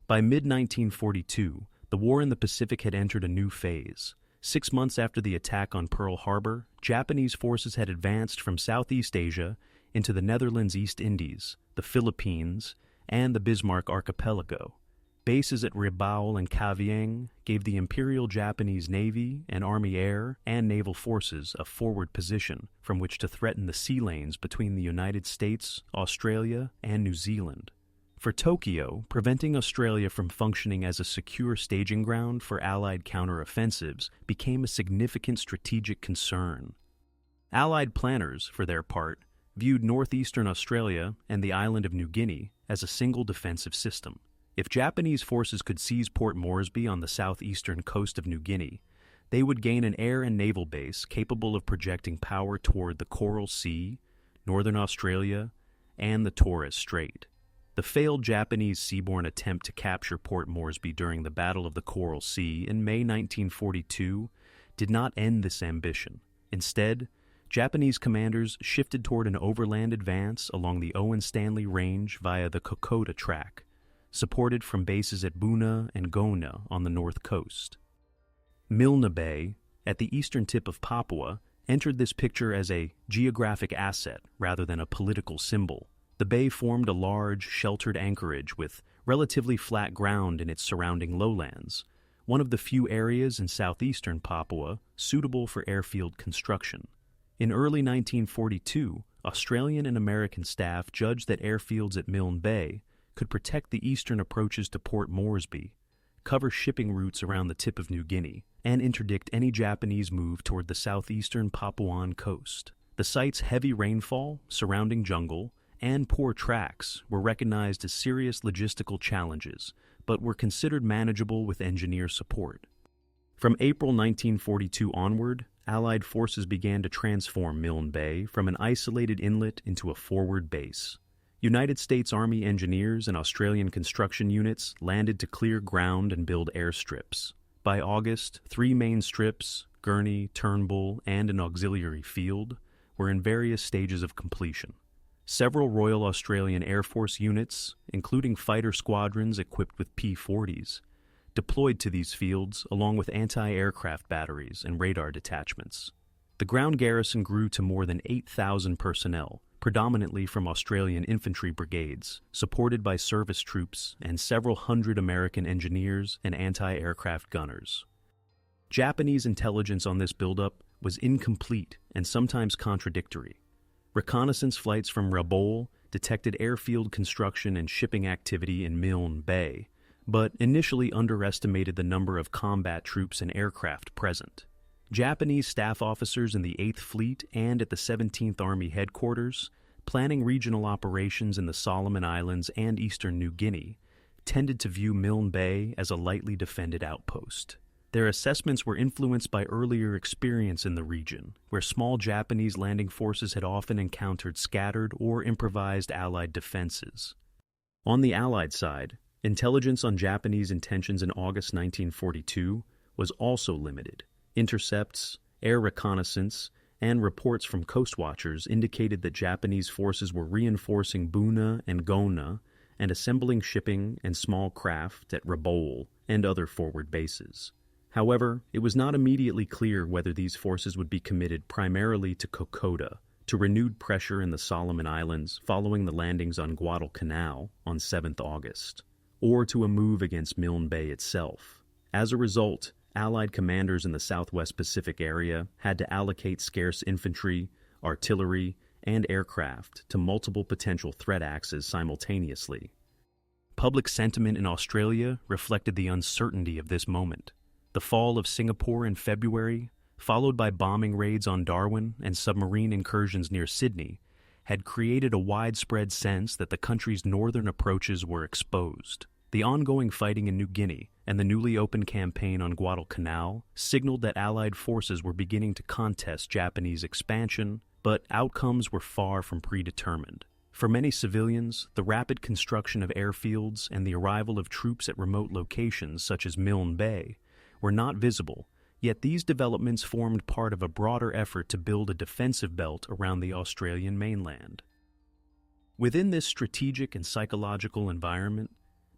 By mid-1942, the war in the Pacific had entered a new phase. 6 months after the attack on Pearl Harbor, Japanese forces had advanced from Southeast Asia into the Netherlands East Indies, the Philippines, and the Bismarck Archipelago. Bases at Rabaul and Cavien gave the Imperial Japanese Navy and Army Air and Naval Forces a forward position from which to threaten the sea lanes between the United States, Australia, and New Zealand. For Tokyo, preventing Australia from functioning as a secure staging ground for Allied counteroffensives became a significant strategic concern. Allied planners, for their part, viewed northeastern Australia and the island of New Guinea as a single defensive system. If Japanese forces could seize Port Moresby on the southeastern coast of New Guinea, they would gain an air and naval base capable of projecting power toward the Coral Sea, northern Australia, and the Torres Strait. The failed Japanese seaborne attempt to capture Port Moresby during the Battle of the Coral Sea in May 1942 did not end this ambition. Instead, Japanese commanders shifted toward an overland advance along the Owen Stanley Range via the Kokoda Track, supported from bases at Buna and Gona on the north coast. Milne Bay, at the eastern tip of Papua, entered this picture as a geographic asset rather than a political symbol. The bay formed a large, sheltered anchorage with relatively flat ground in its surrounding lowlands, one of the few areas in southeastern Papua suitable for airfield construction. In early 1942, Australian and American staff judged that airfields at Milne Bay could protect the eastern approaches to Port Moresby, cover shipping routes around the tip of New Guinea, and interdict any Japanese move toward the southeastern Papuan coast. The site's heavy rainfall, surrounding jungle, and poor tracks were recognized as serious logistical challenges, but were considered manageable with engineer support. From April 1942 onward, Allied forces began to transform Milne Bay from an isolated inlet into a forward base. United States Army engineers and Australian construction units landed to clear ground and build airstrips. By August, 3 main strips, Guinea, Turnbull, and an auxiliary field, were in various stages of completion. Several Royal Australian Air Force units, including fighter squadrons equipped with P-40s, deployed to these fields along with anti-aircraft batteries and radar detachments. The ground garrison grew to more than 8,000 personnel, predominantly from Australian infantry brigades, supported by service troops and several hundred American engineers and anti-aircraft gunners. Japanese intelligence on this buildup was incomplete and sometimes contradictory. Reconnaissance flights from Rabaul detected airfield construction and shipping activity in Milne Bay, but initially underestimated the number of combat troops and aircraft present. Japanese staff officers in the 8th Fleet and at the 17th Army headquarters, planning regional operations in the Solomon Islands and eastern New Guinea, tended to view Milne Bay as a lightly defended outpost. Their assessments were influenced by earlier experience in the region, where small Japanese landing forces had often encountered scattered or improvised Allied defenses. On the Allied side, intelligence on Japanese intentions in August 1942 was also limited. Intercepts, air reconnaissance, and reports from coast watchers indicated that Japanese forces were reinforcing Buna and Gona and assembling shipping and small craft at Rabaul and other forward bases. However, it was not immediately clear whether these forces would be committed primarily to Kokoda, to renewed pressure in the Solomon Islands following the landings on Guadalcanal on 7th August, or to a move against Milne Bay itself. As a result, Allied commanders in the Southwest Pacific area had to allocate scarce infantry, artillery, and aircraft to multiple potential threat axes simultaneously. Public sentiment in Australia reflected the uncertainty of this moment. The fall of Singapore in February, followed by bombing raids on Darwin and submarine incursions near Sydney, had created a widespread sense that the country's northern approaches were exposed. The ongoing fighting in New Guinea and the newly opened campaign on Guadalcanal signaled that Allied forces were beginning to contest Japanese expansion, but outcomes were far from predetermined. For many civilians, the rapid construction of airfields and the arrival of troops at remote locations such as Milne Bay were not visible, yet these developments formed part of a broader effort to build a defensive belt around the Australian mainland. Within this strategic and psychological environment,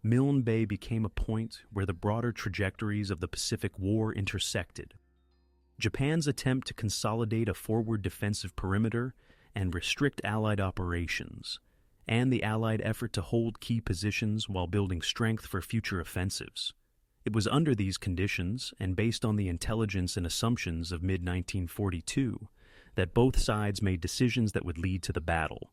Milne Bay became a point where the broader trajectories of the Pacific War intersected. Japan's attempt to consolidate a forward defensive perimeter and restrict Allied operations, and the Allied effort to hold key positions while building strength for future offensives. It was under these conditions, and based on the intelligence and assumptions of mid-1942, that both sides made decisions that would lead to the battle.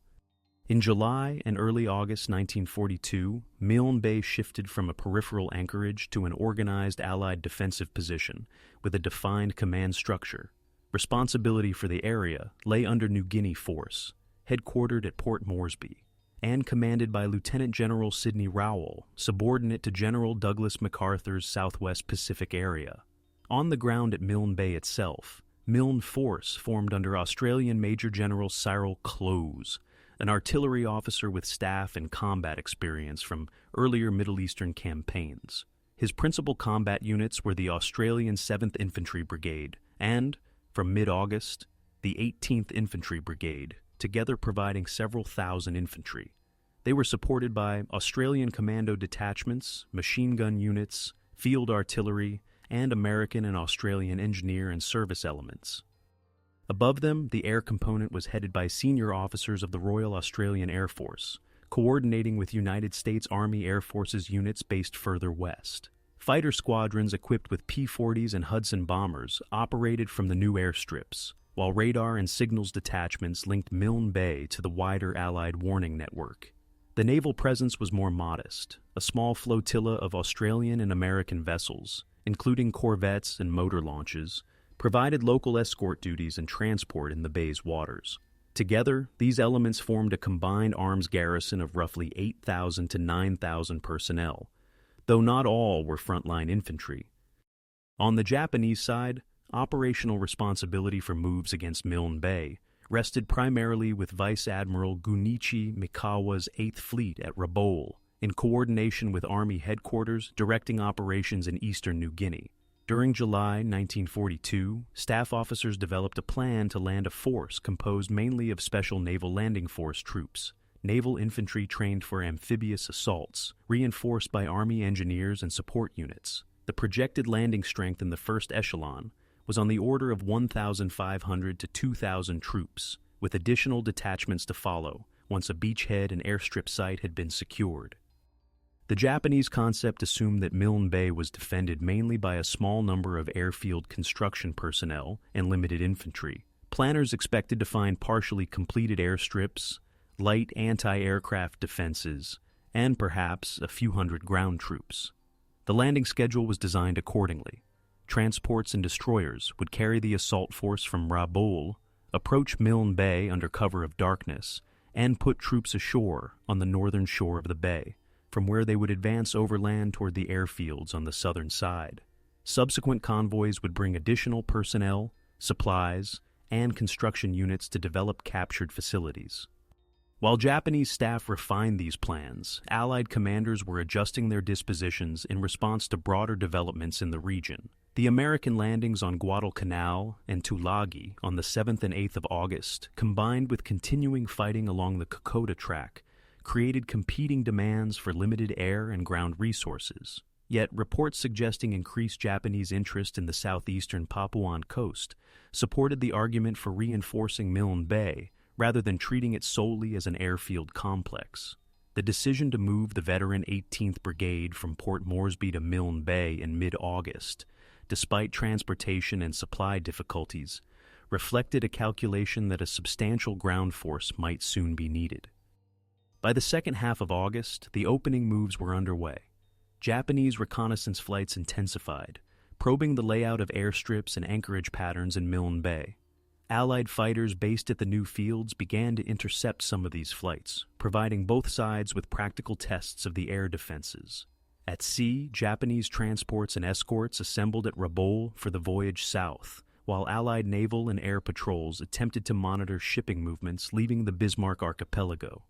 In July and early August 1942, Milne Bay shifted from a peripheral anchorage to an organized Allied defensive position with a defined command structure. Responsibility for the area lay under New Guinea Force, headquartered at Port Moresby, and commanded by Lieutenant General Sidney Rowell, subordinate to General Douglas MacArthur's Southwest Pacific area. On the ground at Milne Bay itself, Milne Force formed under Australian Major General Cyril Close, an artillery officer with staff and combat experience from earlier Middle Eastern campaigns. His principal combat units were the Australian 7th Infantry Brigade and, from mid-August, the 18th Infantry Brigade, together providing several thousand infantry. They were supported by Australian commando detachments, machine gun units, field artillery, and American and Australian engineer and service elements. Above them, the air component was headed by senior officers of the Royal Australian Air Force, coordinating with United States Army Air Forces units based further west. Fighter squadrons equipped with P-40s and Hudson bombers operated from the new airstrips, while radar and signals detachments linked Milne Bay to the wider Allied warning network. The naval presence was more modest, a small flotilla of Australian and American vessels, including corvettes and motor launches, provided local escort duties and transport in the bay's waters. Together, these elements formed a combined arms garrison of roughly 8,000 to 9,000 personnel, though not all were frontline infantry. On the Japanese side, operational responsibility for moves against Milne Bay rested primarily with Vice Admiral Gunichi Mikawa's 8th Fleet at Rabaul, in coordination with Army headquarters directing operations in eastern New Guinea. During July 1942, staff officers developed a plan to land a force composed mainly of Special Naval Landing Force troops, naval infantry trained for amphibious assaults, reinforced by Army engineers and support units. The projected landing strength in the first echelon was on the order of 1,500 to 2,000 troops, with additional detachments to follow once a beachhead and airstrip site had been secured. The Japanese concept assumed that Milne Bay was defended mainly by a small number of airfield construction personnel and limited infantry. Planners expected to find partially completed airstrips, light anti-aircraft defenses, and perhaps a few hundred ground troops. The landing schedule was designed accordingly. Transports and destroyers would carry the assault force from Rabaul, approach Milne Bay under cover of darkness, and put troops ashore on the northern shore of the bay, from where they would advance overland toward the airfields on the southern side. Subsequent convoys would bring additional personnel, supplies, and construction units to develop captured facilities. While Japanese staff refined these plans, Allied commanders were adjusting their dispositions in response to broader developments in the region. The American landings on Guadalcanal and Tulagi on the 7th and 8th of August, combined with continuing fighting along the Kokoda Track, created competing demands for limited air and ground resources. Yet reports suggesting increased Japanese interest in the southeastern Papuan coast supported the argument for reinforcing Milne Bay rather than treating it solely as an airfield complex. The decision to move the veteran 18th Brigade from Port Moresby to Milne Bay in mid-August, despite transportation and supply difficulties, reflected a calculation that a substantial ground force might soon be needed. By the second half of August, the opening moves were underway. Japanese reconnaissance flights intensified, probing the layout of airstrips and anchorage patterns in Milne Bay. Allied fighters based at the new fields began to intercept some of these flights, providing both sides with practical tests of the air defenses. At sea, Japanese transports and escorts assembled at Rabaul for the voyage south, while Allied naval and air patrols attempted to monitor shipping movements leaving the Bismarck archipelago.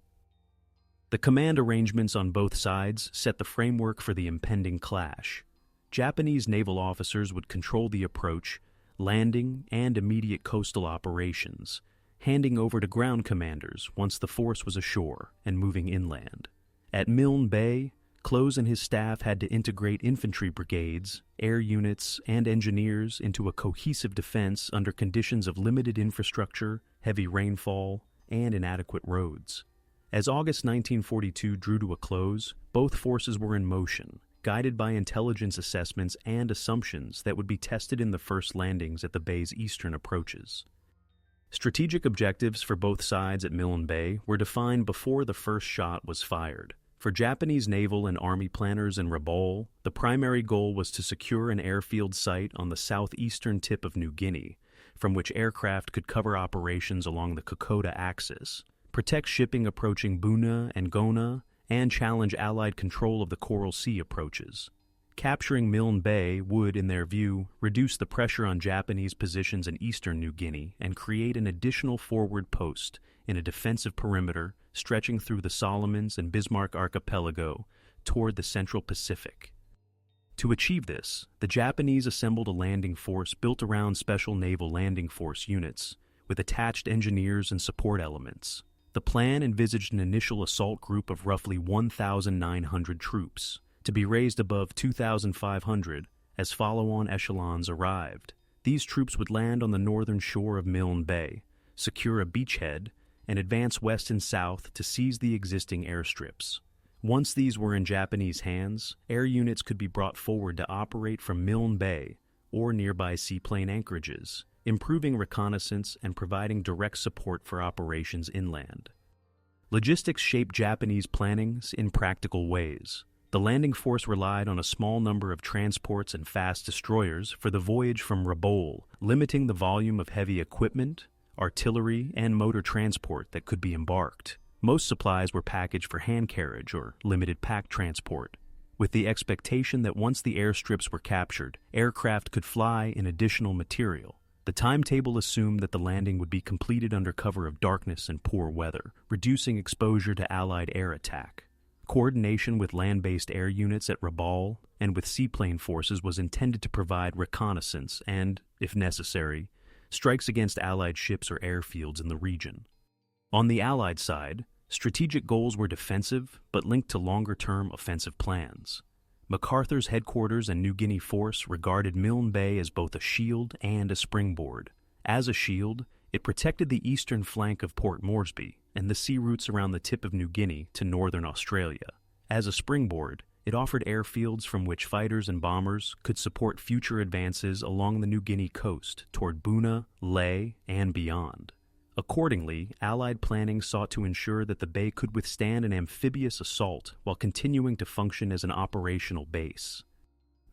The command arrangements on both sides set the framework for the impending clash. Japanese naval officers would control the approach, landing, and immediate coastal operations, handing over to ground commanders once the force was ashore and moving inland. At Milne Bay, Close and his staff had to integrate infantry brigades, air units, and engineers into a cohesive defense under conditions of limited infrastructure, heavy rainfall, and inadequate roads. As August 1942 drew to a close, both forces were in motion, guided by intelligence assessments and assumptions that would be tested in the first landings at the bay's eastern approaches. Strategic objectives for both sides at Milne Bay were defined before the first shot was fired. For Japanese naval and army planners in Rabaul, the primary goal was to secure an airfield site on the southeastern tip of New Guinea, from which aircraft could cover operations along the Kokoda axis, protect shipping approaching Buna and Gona, and challenge Allied control of the Coral Sea approaches. Capturing Milne Bay would, in their view, reduce the pressure on Japanese positions in eastern New Guinea and create an additional forward post in a defensive perimeter stretching through the Solomons and Bismarck archipelago toward the Central Pacific. To achieve this, the Japanese assembled a landing force built around Special Naval Landing Force units, with attached engineers and support elements. The plan envisaged an initial assault group of roughly 1,900 troops, to be raised above 2,500 as follow-on echelons arrived. These troops would land on the northern shore of Milne Bay, secure a beachhead, and advance west and south to seize the existing airstrips. Once these were in Japanese hands, air units could be brought forward to operate from Milne Bay or nearby seaplane anchorages, improving reconnaissance and providing direct support for operations inland. Logistics shaped Japanese plannings in practical ways. The landing force relied on a small number of transports and fast destroyers for the voyage from Rabaul, limiting the volume of heavy equipment, artillery, and motor transport that could be embarked. Most supplies were packaged for hand carriage or limited pack transport, with the expectation that once the airstrips were captured, aircraft could fly in additional material. The timetable assumed that the landing would be completed under cover of darkness and poor weather, reducing exposure to Allied air attack. Coordination with land-based air units at Rabaul and with seaplane forces was intended to provide reconnaissance and, if necessary, strikes against Allied ships or airfields in the region. On the Allied side, strategic goals were defensive but linked to longer-term offensive plans. MacArthur's headquarters and New Guinea force regarded Milne Bay as both a shield and a springboard. As a shield, it protected the eastern flank of Port Moresby and the sea routes around the tip of New Guinea to northern Australia. As a springboard, it offered airfields from which fighters and bombers could support future advances along the New Guinea coast toward Buna, Lae, and beyond. Accordingly, Allied planning sought to ensure that the bay could withstand an amphibious assault while continuing to function as an operational base.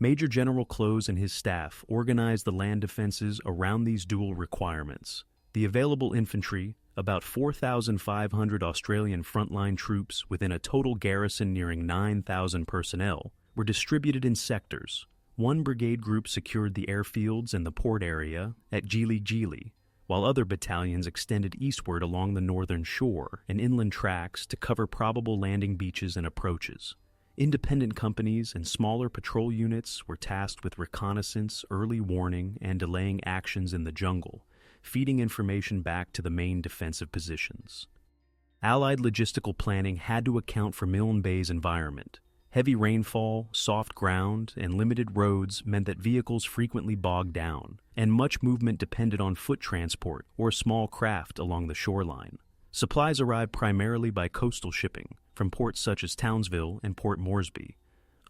Major General Close and his staff organized the land defenses around these dual requirements. The available infantry, about 4,500 Australian frontline troops within a total garrison nearing 9,000 personnel, were distributed in sectors. One brigade group secured the airfields and the port area at Gili Gili, while other battalions extended eastward along the northern shore and inland tracks to cover probable landing beaches and approaches. Independent companies and smaller patrol units were tasked with reconnaissance, early warning, and delaying actions in the jungle, feeding information back to the main defensive positions. Allied logistical planning had to account for Milne Bay's environment. Heavy rainfall, soft ground, and limited roads meant that vehicles frequently bogged down, and much movement depended on foot transport or small craft along the shoreline. Supplies arrived primarily by coastal shipping from ports such as Townsville and Port Moresby,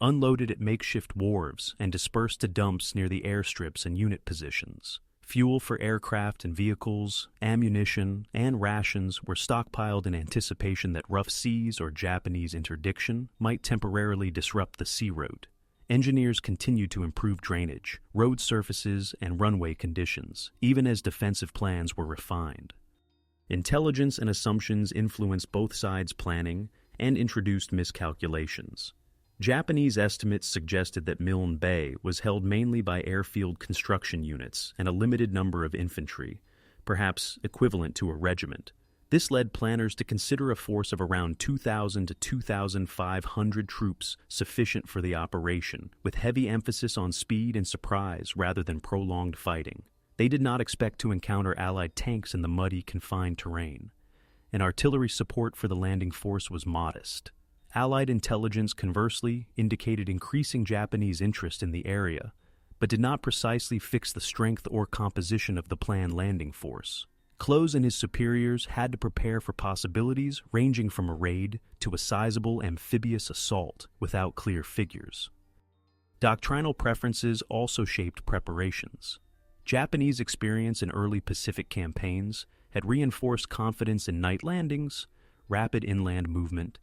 unloaded at makeshift wharves and dispersed to dumps near the airstrips and unit positions. Fuel for aircraft and vehicles, ammunition, and rations were stockpiled in anticipation that rough seas or Japanese interdiction might temporarily disrupt the sea route. Engineers continued to improve drainage, road surfaces, and runway conditions, even as defensive plans were refined. Intelligence and assumptions influenced both sides' planning and introduced miscalculations. Japanese estimates suggested that Milne Bay was held mainly by airfield construction units and a limited number of infantry, perhaps equivalent to a regiment. This led planners to consider a force of around 2,000 to 2,500 troops sufficient for the operation, with heavy emphasis on speed and surprise rather than prolonged fighting. They did not expect to encounter Allied tanks in the muddy, confined terrain, and artillery support for the landing force was modest. Allied intelligence, conversely, indicated increasing Japanese interest in the area, but did not precisely fix the strength or composition of the planned landing force. Close and his superiors had to prepare for possibilities ranging from a raid to a sizable amphibious assault without clear figures. Doctrinal preferences also shaped preparations. Japanese experience in early Pacific campaigns had reinforced confidence in night landings, rapid inland movement,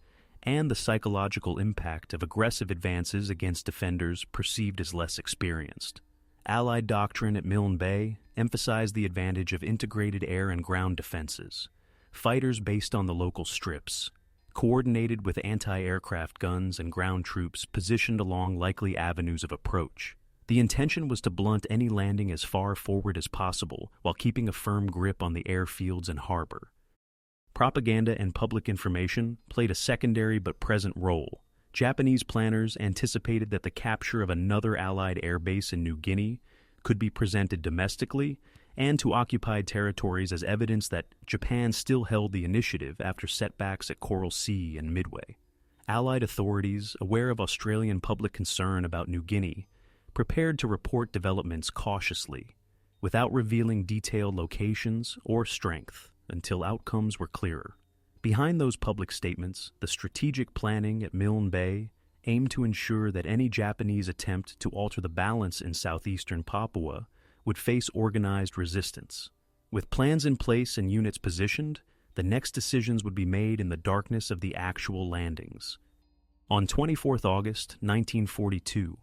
and the psychological impact of aggressive advances against defenders perceived as less experienced. Allied doctrine at Milne Bay emphasized the advantage of integrated air and ground defenses, fighters based on the local strips, coordinated with anti-aircraft guns and ground troops positioned along likely avenues of approach. The intention was to blunt any landing as far forward as possible while keeping a firm grip on the airfields and harbor. Propaganda and public information played a secondary but present role. Japanese planners anticipated that the capture of another Allied airbase in New Guinea could be presented domestically and to occupied territories as evidence that Japan still held the initiative after setbacks at Coral Sea and Midway. Allied authorities, aware of Australian public concern about New Guinea, prepared to report developments cautiously, without revealing detailed locations or strength until outcomes were clearer. Behind those public statements, the strategic planning at Milne Bay aimed to ensure that any Japanese attempt to alter the balance in southeastern Papua would face organized resistance. With plans in place and units positioned, the next decisions would be made in the darkness of the actual landings. On 24 August 1942,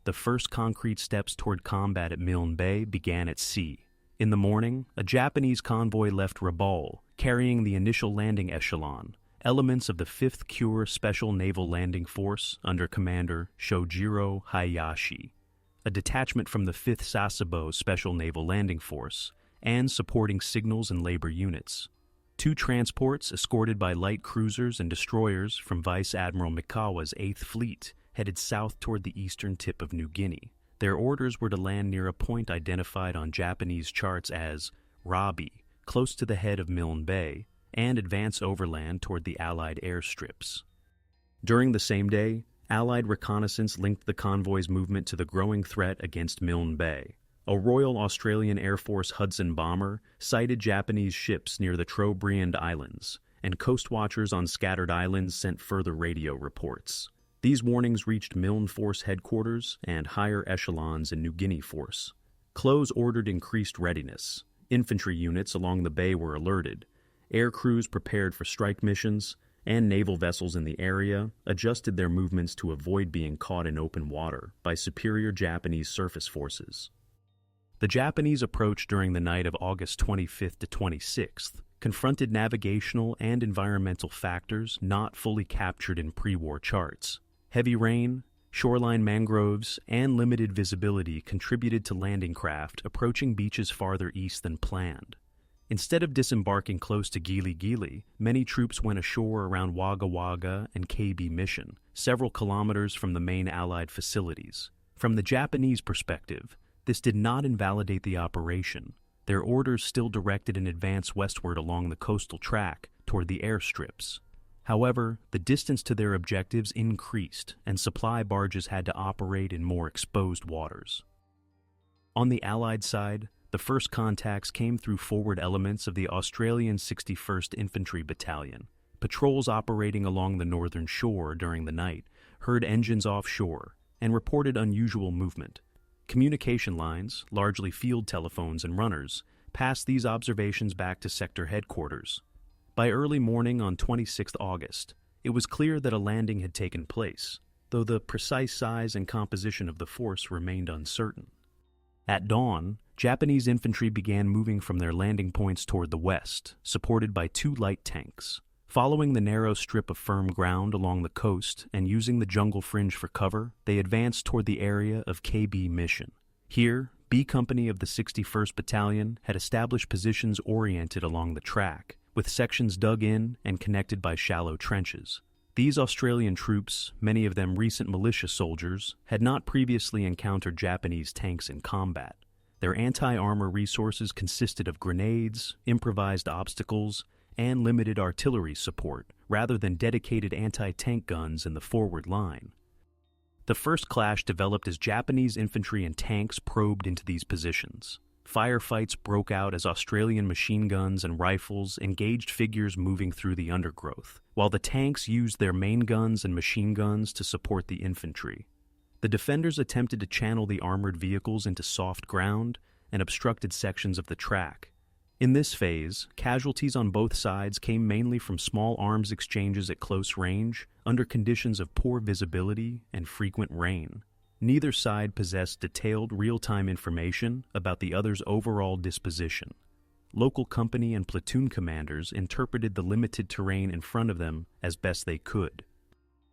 the first concrete steps toward combat at Milne Bay began at sea. In the morning, a Japanese convoy left Rabaul, carrying the initial landing echelon, elements of the 5th Kure Special Naval Landing Force under Commander Shojiro Hayashi, a detachment from the 5th Sasebo Special Naval Landing Force, and supporting signals and labor units. 2 transports escorted by light cruisers and destroyers from Vice Admiral Mikawa's 8th Fleet headed south toward the eastern tip of New Guinea. Their orders were to land near a point identified on Japanese charts as Rabi, close to the head of Milne Bay, and advance overland toward the Allied airstrips. During the same day, Allied reconnaissance linked the convoy's movement to the growing threat against Milne Bay. A Royal Australian Air Force Hudson bomber sighted Japanese ships near the Trobriand Islands, and coast watchers on scattered islands sent further radio reports. These warnings reached Milne Force headquarters and higher echelons in New Guinea Force. Close ordered increased readiness. Infantry units along the bay were alerted. Air crews prepared for strike missions, and naval vessels in the area adjusted their movements to avoid being caught in open water by superior Japanese surface forces. The Japanese approach during the night of August 25th to 26th confronted navigational and environmental factors not fully captured in pre-war charts. Heavy rain, shoreline mangroves, and limited visibility contributed to landing craft approaching beaches farther east than planned. Instead of disembarking close to Gili Gili, many troops went ashore around Wagga Wagga and KB Mission, several kilometers from the main Allied facilities. From the Japanese perspective, this did not invalidate the operation. Their orders still directed an advance westward along the coastal track toward the airstrips. However, the distance to their objectives increased, and supply barges had to operate in more exposed waters. On the Allied side, the first contacts came through forward elements of the Australian 61st Infantry Battalion. Patrols operating along the northern shore during the night heard engines offshore and reported unusual movement. Communication lines, largely field telephones and runners, passed these observations back to sector headquarters. By early morning on 26 August, it was clear that a landing had taken place, though the precise size and composition of the force remained uncertain. At dawn, Japanese infantry began moving from their landing points toward the west, supported by 2 light tanks. Following the narrow strip of firm ground along the coast and using the jungle fringe for cover, they advanced toward the area of KB Mission. Here, B Company of the 61st Battalion had established positions oriented along the track, with sections dug in and connected by shallow trenches. These Australian troops, many of them recent militia soldiers, had not previously encountered Japanese tanks in combat. Their anti-armor resources consisted of grenades, improvised obstacles, and limited artillery support rather than dedicated anti-tank guns in the forward line. The first clash developed as Japanese infantry and tanks probed into these positions. Firefights broke out as Australian machine guns and rifles engaged figures moving through the undergrowth, while the tanks used their main guns and machine guns to support the infantry. The defenders attempted to channel the armored vehicles into soft ground and obstructed sections of the track. In this phase, casualties on both sides came mainly from small arms exchanges at close range under conditions of poor visibility and frequent rain. Neither side possessed detailed real-time information about the other's overall disposition. Local company and platoon commanders interpreted the limited terrain in front of them as best they could.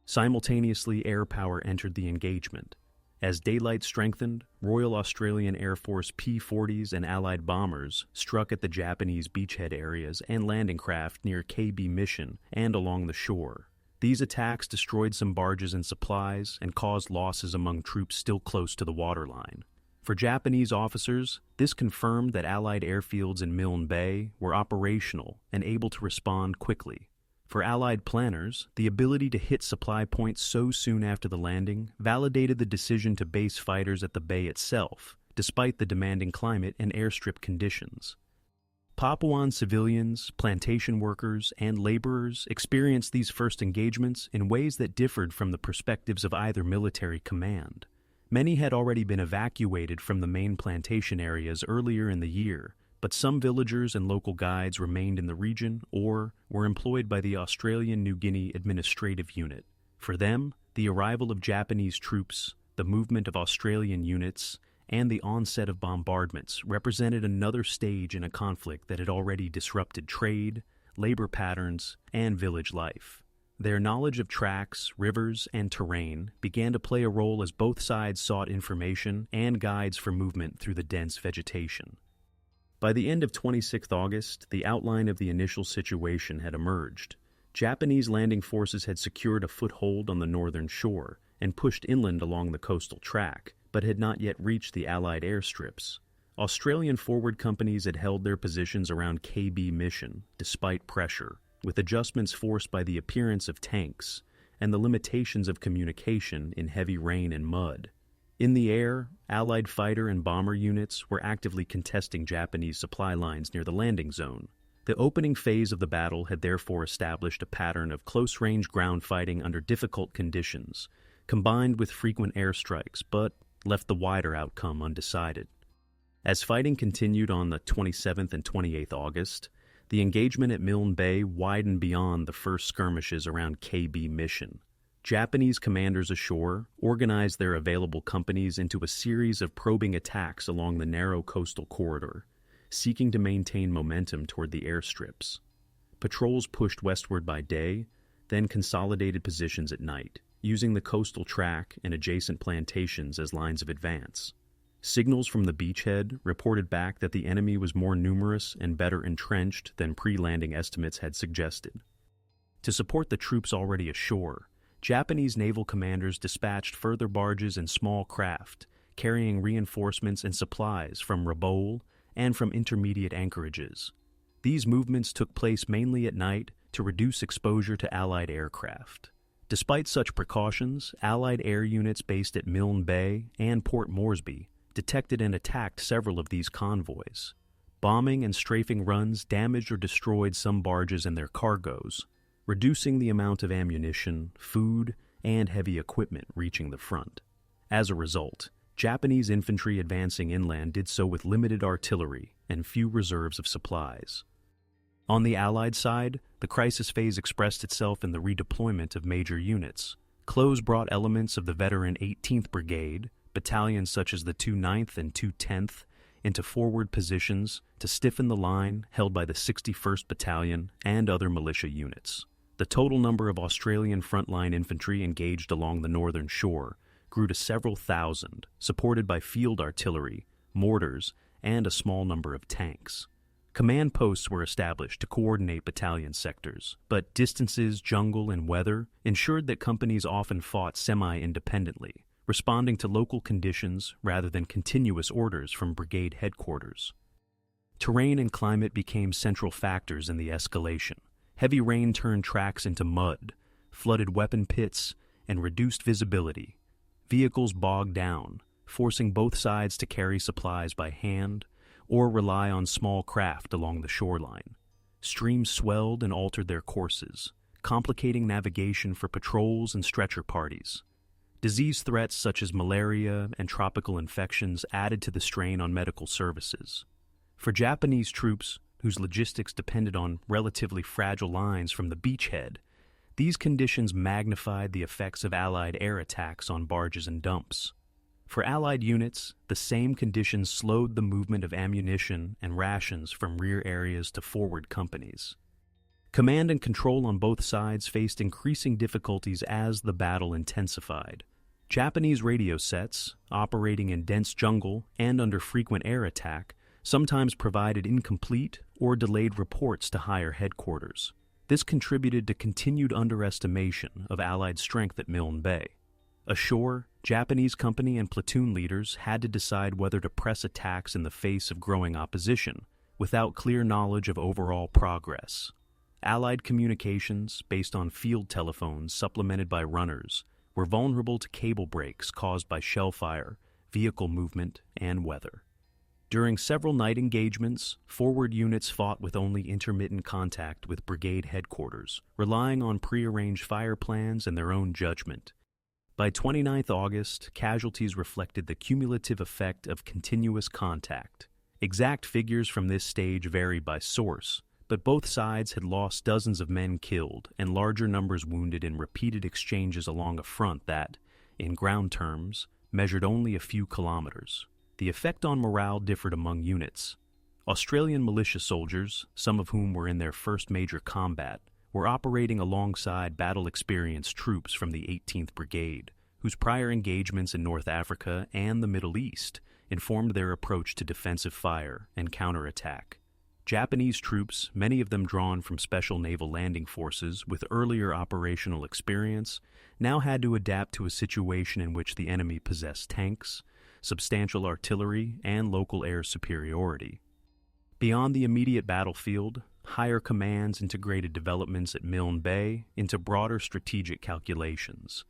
Simultaneously, air power entered the engagement. As daylight strengthened, Royal Australian Air Force P-40s and Allied bombers struck at the Japanese beachhead areas and landing craft near KB Mission and along the shore. These attacks destroyed some barges and supplies and caused losses among troops still close to the waterline. For Japanese officers, this confirmed that Allied airfields in Milne Bay were operational and able to respond quickly. For Allied planners, the ability to hit supply points so soon after the landing validated the decision to base fighters at the bay itself, despite the demanding climate and airstrip conditions. Papuan civilians, plantation workers, and laborers experienced these first engagements in ways that differed from the perspectives of either military command. Many had already been evacuated from the main plantation areas earlier in the year, but some villagers and local guides remained in the region or were employed by the Australian New Guinea Administrative Unit. For them, the arrival of Japanese troops, the movement of Australian units, and the onset of bombardments represented another stage in a conflict that had already disrupted trade, labor patterns, and village life. Their knowledge of tracks, rivers, and terrain began to play a role as both sides sought information and guides for movement through the dense vegetation. By the end of 26 August, the outline of the initial situation had emerged. Japanese landing forces had secured a foothold on the northern shore and pushed inland along the coastal track, but had not yet reached the Allied airstrips. Australian forward companies had held their positions around KB Mission, despite pressure, with adjustments forced by the appearance of tanks and the limitations of communication in heavy rain and mud. In the air, Allied fighter and bomber units were actively contesting Japanese supply lines near the landing zone. The opening phase of the battle had therefore established a pattern of close-range ground fighting under difficult conditions, combined with frequent airstrikes, but left the wider outcome undecided. As fighting continued on the 27th and 28th August, the engagement at Milne Bay widened beyond the first skirmishes around KB Mission. Japanese commanders ashore organized their available companies into a series of probing attacks along the narrow coastal corridor, seeking to maintain momentum toward the airstrips. Patrols pushed westward by day, then consolidated positions at night, using the coastal track and adjacent plantations as lines of advance. Signals from the beachhead reported back that the enemy was more numerous and better entrenched than pre-landing estimates had suggested. To support the troops already ashore, Japanese naval commanders dispatched further barges and small craft, carrying reinforcements and supplies from Rabaul and from intermediate anchorages. These movements took place mainly at night to reduce exposure to Allied aircraft. Despite such precautions, Allied air units based at Milne Bay and Port Moresby detected and attacked several of these convoys. Bombing and strafing runs damaged or destroyed some barges and their cargoes, reducing the amount of ammunition, food, and heavy equipment reaching the front. As a result, Japanese infantry advancing inland did so with limited artillery and few reserves of supplies. On the Allied side, the crisis phase expressed itself in the redeployment of major units. Close brought elements of the veteran 18th Brigade, battalions such as the 2/9th and 2/10th, into forward positions to stiffen the line held by the 61st Battalion and other militia units. The total number of Australian frontline infantry engaged along the northern shore grew to several thousand, supported by field artillery, mortars, and a small number of tanks. Command posts were established to coordinate battalion sectors, but distances, jungle, and weather ensured that companies often fought semi-independently, responding to local conditions rather than continuous orders from brigade headquarters. Terrain and climate became central factors in the escalation. Heavy rain turned tracks into mud, flooded weapon pits, and reduced visibility. Vehicles bogged down, forcing both sides to carry supplies by hand or rely on small craft along the shoreline. Streams swelled and altered their courses, complicating navigation for patrols and stretcher parties. Disease threats such as malaria and tropical infections added to the strain on medical services. For Japanese troops, whose logistics depended on relatively fragile lines from the beachhead, these conditions magnified the effects of Allied air attacks on barges and dumps. For Allied units, the same conditions slowed the movement of ammunition and rations from rear areas to forward companies. Command and control on both sides faced increasing difficulties as the battle intensified. Japanese radio sets, operating in dense jungle and under frequent air attack, sometimes provided incomplete or delayed reports to higher headquarters. This contributed to continued underestimation of Allied strength at Milne Bay. Ashore, Japanese company and platoon leaders had to decide whether to press attacks in the face of growing opposition, without clear knowledge of overall progress. Allied communications, based on field telephones supplemented by runners, were vulnerable to cable breaks caused by shell fire, vehicle movement, and weather. During several night engagements, forward units fought with only intermittent contact with brigade headquarters, relying on prearranged fire plans and their own judgment. By 29th August, casualties reflected the cumulative effect of continuous contact. Exact figures from this stage vary by source, but both sides had lost dozens of men killed and larger numbers wounded in repeated exchanges along a front that, in ground terms, measured only a few kilometers. The effect on morale differed among units. Australian militia soldiers, some of whom were in their first major combat, were operating alongside battle-experienced troops from the 18th Brigade, whose prior engagements in North Africa and the Middle East informed their approach to defensive fire and counterattack. Japanese troops, many of them drawn from special naval landing forces with earlier operational experience, now had to adapt to a situation in which the enemy possessed tanks, substantial artillery, and local air superiority. Beyond the immediate battlefield, higher commands integrated developments at Milne Bay into broader strategic calculations.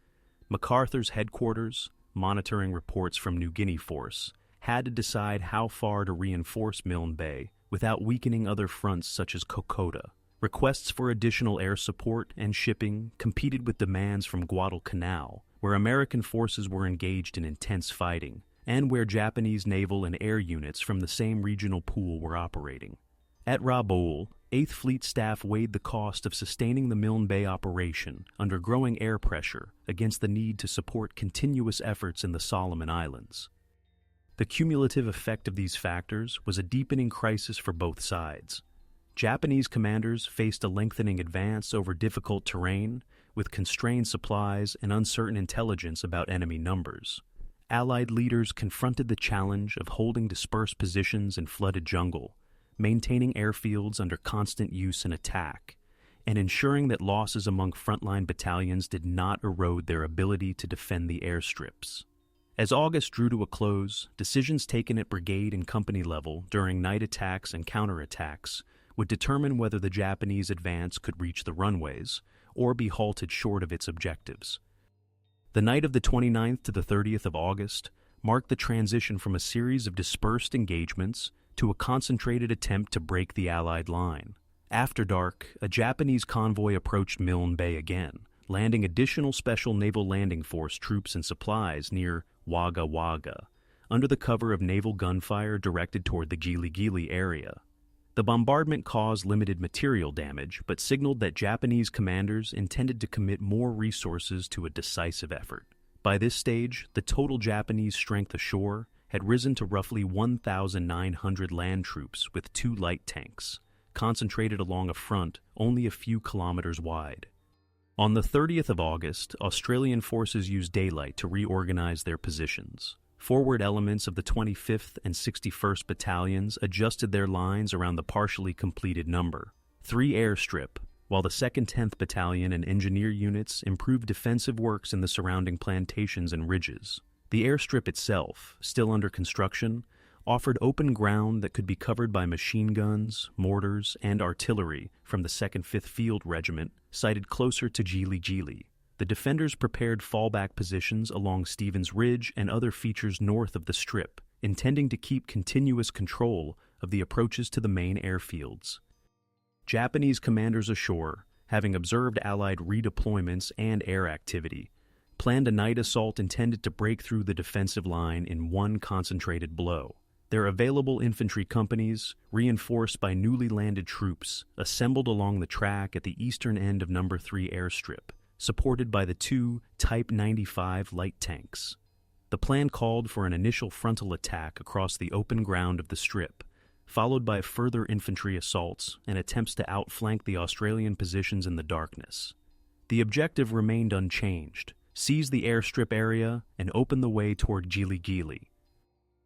MacArthur's headquarters, monitoring reports from New Guinea Force, had to decide how far to reinforce Milne Bay without weakening other fronts such as Kokoda. Requests for additional air support and shipping competed with demands from Guadalcanal, where American forces were engaged in intense fighting, and where Japanese naval and air units from the same regional pool were operating. At Rabaul, 8th Fleet staff weighed the cost of sustaining the Milne Bay operation under growing air pressure against the need to support continuous efforts in the Solomon Islands. The cumulative effect of these factors was a deepening crisis for both sides. Japanese commanders faced a lengthening advance over difficult terrain, with constrained supplies and uncertain intelligence about enemy numbers. Allied leaders confronted the challenge of holding dispersed positions in flooded jungle, maintaining airfields under constant use and attack, and ensuring that losses among frontline battalions did not erode their ability to defend the airstrips. As August drew to a close, decisions taken at brigade and company level during night attacks and counterattacks would determine whether the Japanese advance could reach the runways or be halted short of its objectives. The night of the 29th to the 30th of August marked the transition from a series of dispersed engagements to a concentrated attempt to break the Allied line. After dark, a Japanese convoy approached Milne Bay again, landing additional Special Naval Landing Force troops and supplies near Wagga Wagga, under the cover of naval gunfire directed toward the Gili Gili area. The bombardment caused limited material damage, but signaled that Japanese commanders intended to commit more resources to a decisive effort. By this stage, the total Japanese strength ashore had risen to roughly 1,900 land troops with 2 light tanks, concentrated along a front only a few kilometers wide. On the 30th of August, Australian forces used daylight to reorganize their positions. Forward elements of the 25th and 61st Battalions adjusted their lines around the partially completed number. 3 airstrip, while the 2nd 10th Battalion and engineer units improved defensive works in the surrounding plantations and ridges. The airstrip itself, still under construction, offered open ground that could be covered by machine guns, mortars, and artillery from the 2nd 5th Field Regiment, sited closer to Gili. The defenders prepared fallback positions along Stevens Ridge and other features north of the Strip, intending to keep continuous control of the approaches to the main airfields. Japanese commanders ashore, having observed Allied redeployments and air activity, planned a night assault intended to break through the defensive line in one concentrated blow. Their available infantry companies, reinforced by newly landed troops, assembled along the track at the eastern end of No. 3 airstrip, supported by the 2 Type 95 light tanks. The plan called for an initial frontal attack across the open ground of the Strip, followed by further infantry assaults and attempts to outflank the Australian positions in the darkness. The objective remained unchanged: seize the airstrip area and open the way toward Gili.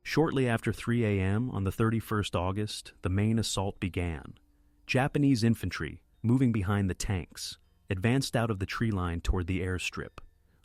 Shortly after 3 a.m. on the 31st August, the main assault began. Japanese infantry, moving behind the tanks, advanced out of the tree line toward the airstrip.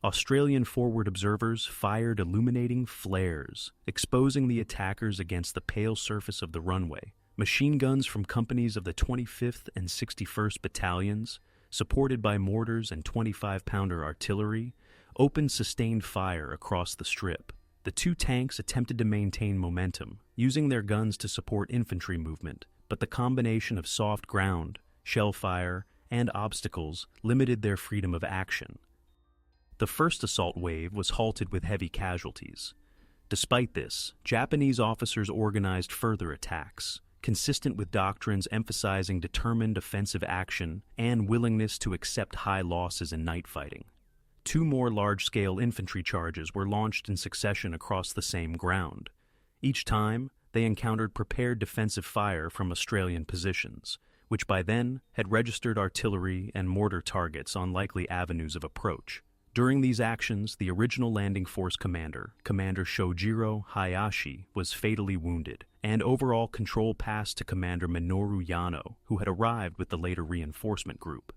Australian forward observers fired illuminating flares, exposing the attackers against the pale surface of the runway. Machine guns from companies of the 25th and 61st Battalions, supported by mortars and 25-pounder artillery, opened sustained fire across the Strip. The 2 tanks attempted to maintain momentum, using their guns to support infantry movement, but the combination of soft ground, shell fire, and obstacles limited their freedom of action. The first assault wave was halted with heavy casualties. Despite this, Japanese officers organized further attacks, consistent with doctrines emphasizing determined offensive action and willingness to accept high losses in night fighting. 2 more large-scale infantry charges were launched in succession across the same ground. Each time, they encountered prepared defensive fire from Australian positions, which by then had registered artillery and mortar targets on likely avenues of approach. During these actions, the original landing force commander, Commander Shojiro Hayashi, was fatally wounded, and overall control passed to Commander Minoru Yano, who had arrived with the later reinforcement group.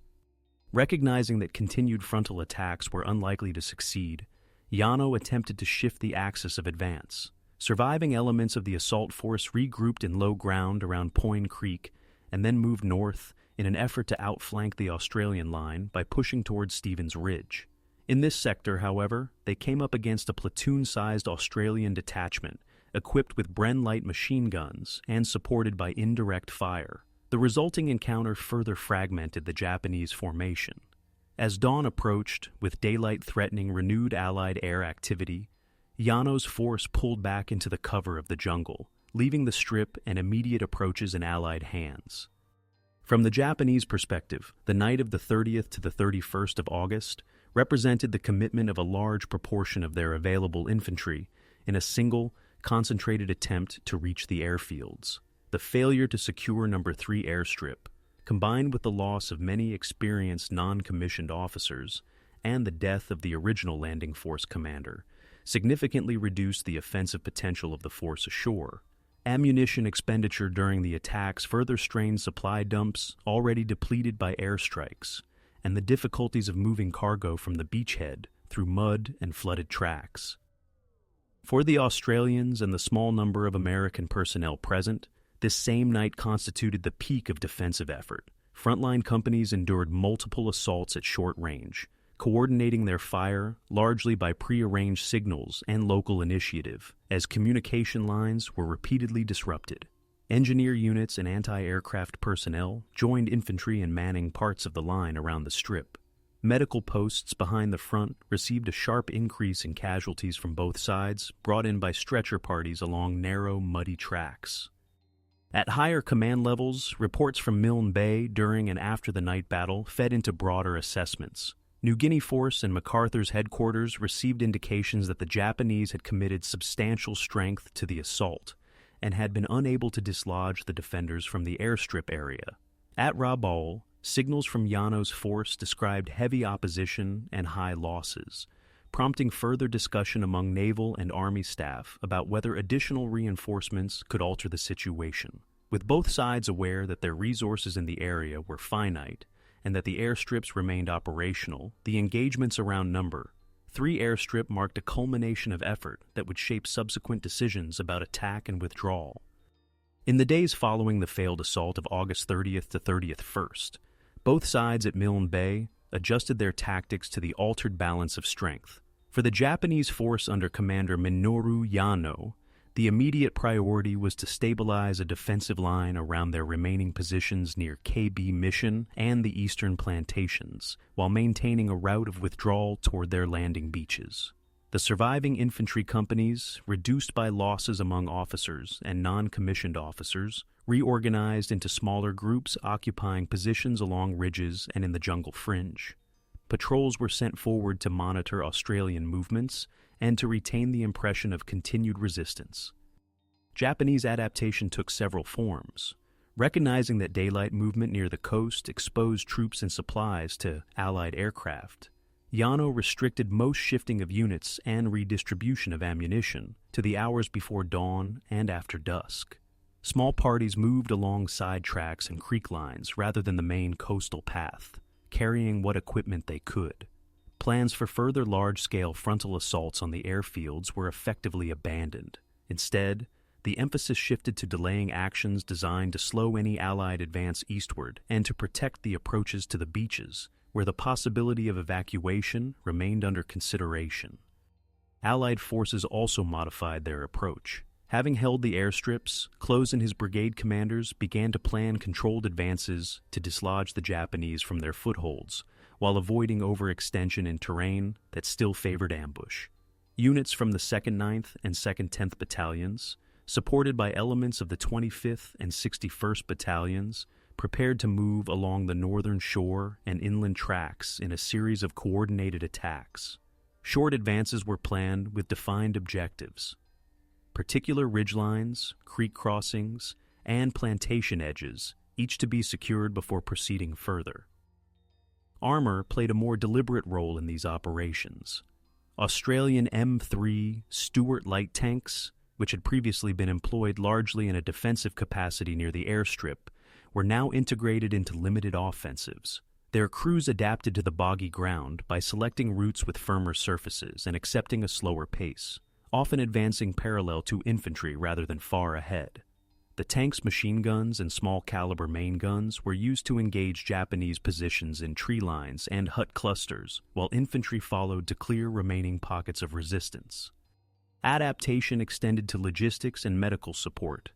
Recognizing that continued frontal attacks were unlikely to succeed, Yano attempted to shift the axis of advance. Surviving elements of the assault force regrouped in low ground around Poyne Creek and then moved north in an effort to outflank the Australian line by pushing towards Stevens Ridge. In this sector, however, they came up against a platoon-sized Australian detachment equipped with Bren light machine guns and supported by indirect fire. The resulting encounter further fragmented the Japanese formation. As dawn approached, with daylight threatening renewed Allied air activity, Yano's force pulled back into the cover of the jungle, leaving the Strip and immediate approaches in Allied hands. From the Japanese perspective, the night of the 30th to the 31st of August represented the commitment of a large proportion of their available infantry in a single, concentrated attempt to reach the airfields. The failure to secure No. 3 airstrip, combined with the loss of many experienced non-commissioned officers and the death of the original landing force commander, significantly reduced the offensive potential of the force ashore. Ammunition expenditure during the attacks further strained supply dumps already depleted by airstrikes, and the difficulties of moving cargo from the beachhead through mud and flooded tracks. For the Australians and the small number of American personnel present, this same night constituted the peak of defensive effort. Frontline companies endured multiple assaults at short range, coordinating their fire largely by prearranged signals and local initiative, as communication lines were repeatedly disrupted. Engineer units and anti-aircraft personnel joined infantry in manning parts of the line around the Strip. Medical posts behind the front received a sharp increase in casualties from both sides, brought in by stretcher parties along narrow, muddy tracks. At higher command levels, reports from Milne Bay during and after the night battle fed into broader assessments. New Guinea Force and MacArthur's headquarters received indications that the Japanese had committed substantial strength to the assault and had been unable to dislodge the defenders from the airstrip area. At Rabaul, signals from Yano's force described heavy opposition and high losses, prompting further discussion among naval and army staff about whether additional reinforcements could alter the situation. With both sides aware that their resources in the area were finite and that the airstrips remained operational, the engagements around No. Three airstrip marked a culmination of effort that would shape subsequent decisions about attack and withdrawal. In the days following the failed assault of August 30th to 30th 1st, both sides at Milne Bay adjusted their tactics to the altered balance of strength. For the Japanese force under Commander Minoru Yano, the immediate priority was to stabilize a defensive line around their remaining positions near KB Mission and the eastern plantations, while maintaining a route of withdrawal toward their landing beaches. The surviving infantry companies, reduced by losses among officers and non-commissioned officers, reorganized into smaller groups occupying positions along ridges and in the jungle fringe. Patrols were sent forward to monitor Australian movements and to retain the impression of continued resistance. Japanese adaptation took several forms. Recognizing that daylight movement near the coast exposed troops and supplies to Allied aircraft, Yano restricted most shifting of units and redistribution of ammunition to the hours before dawn and after dusk. Small parties moved along side tracks and creek lines rather than the main coastal path, carrying what equipment they could. Plans for further large-scale frontal assaults on the airfields were effectively abandoned. Instead, the emphasis shifted to delaying actions designed to slow any Allied advance eastward and to protect the approaches to the beaches, where the possibility of evacuation remained under consideration. Allied forces also modified their approach. Having held the airstrips, Close and his brigade commanders began to plan controlled advances to dislodge the Japanese from their footholds, while avoiding overextension in terrain that still favored ambush. Units from the 2nd 9th and 2nd 10th Battalions, supported by elements of the 25th and 61st Battalions, prepared to move along the northern shore and inland tracks in a series of coordinated attacks. Short advances were planned with defined objectives. Particular ridgelines, creek crossings, and plantation edges, each to be secured before proceeding further. Armor played a more deliberate role in these operations. Australian M3 Stuart light tanks, which had previously been employed largely in a defensive capacity near the airstrip, were now integrated into limited offensives. Their crews adapted to the boggy ground by selecting routes with firmer surfaces and accepting a slower pace, often advancing parallel to infantry rather than far ahead. The tank's machine guns and small-caliber main guns were used to engage Japanese positions in tree lines and hut clusters, while infantry followed to clear remaining pockets of resistance. Adaptation extended to logistics and medical support.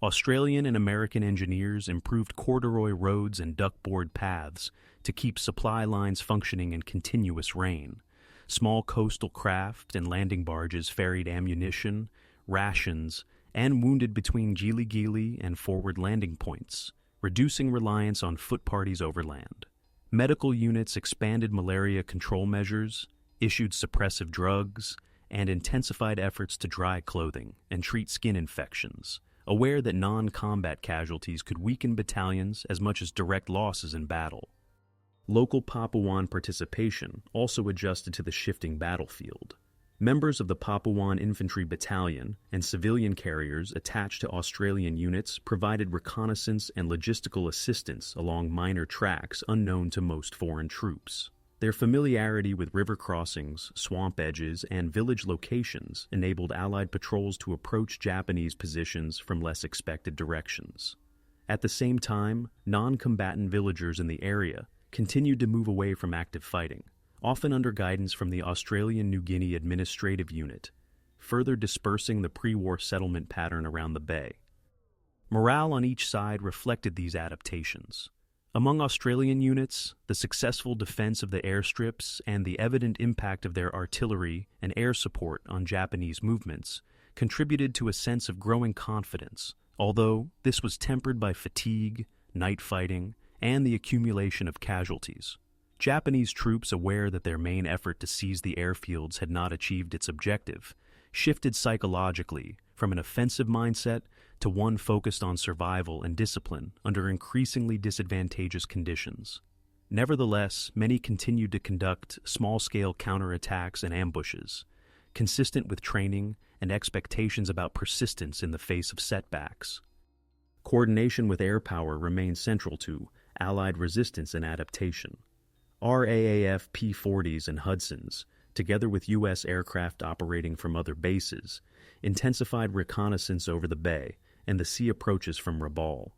Australian and American engineers improved corduroy roads and duckboard paths to keep supply lines functioning in continuous rain. Small coastal craft and landing barges ferried ammunition, rations, and wounded between Gili and forward landing points, reducing reliance on foot parties overland. Medical units expanded malaria control measures, issued suppressive drugs, and intensified efforts to dry clothing and treat skin infections, aware that non-combat casualties could weaken battalions as much as direct losses in battle. Local Papuan participation also adjusted to the shifting battlefield. Members of the Papuan Infantry Battalion and civilian carriers attached to Australian units provided reconnaissance and logistical assistance along minor tracks unknown to most foreign troops. Their familiarity with river crossings, swamp edges, and village locations enabled Allied patrols to approach Japanese positions from less expected directions. At the same time, non-combatant villagers in the area continued to move away from active fighting, often under guidance from the Australian New Guinea Administrative Unit, further dispersing the pre-war settlement pattern around the bay. Morale on each side reflected these adaptations. Among Australian units, the successful defense of the airstrips and the evident impact of their artillery and air support on Japanese movements contributed to a sense of growing confidence, although this was tempered by fatigue, night fighting, and the accumulation of casualties. Japanese troops, aware that their main effort to seize the airfields had not achieved its objective, shifted psychologically from an offensive mindset to one focused on survival and discipline under increasingly disadvantageous conditions. Nevertheless, many continued to conduct small-scale counterattacks and ambushes, consistent with training and expectations about persistence in the face of setbacks. Coordination with air power remained central to Allied resistance and adaptation. RAAF P-40s and Hudsons together with U.S. aircraft operating from other bases, intensified reconnaissance over the bay and the sea approaches from Rabaul.